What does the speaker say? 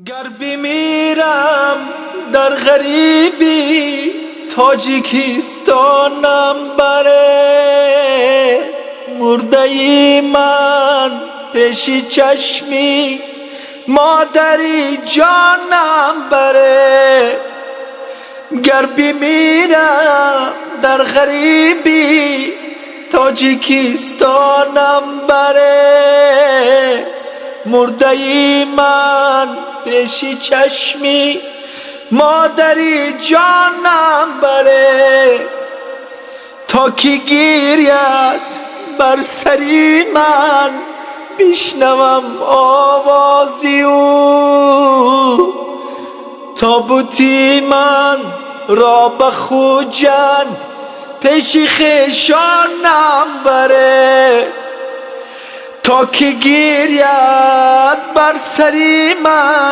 گر بمیرم در غریبی تاجیکستانم بره، مرده ای من پیش چشمی مادری جانم بره. گر بمیرم در غریبی تاجیکستانم بره، مرده ای من پیش چشمی مادری جانم بره. تا که گیرید بر سری من بشنوم آوازی او، تابوتی من را به خوجند پیش خویشانم بره. تا که گیرید بر سری من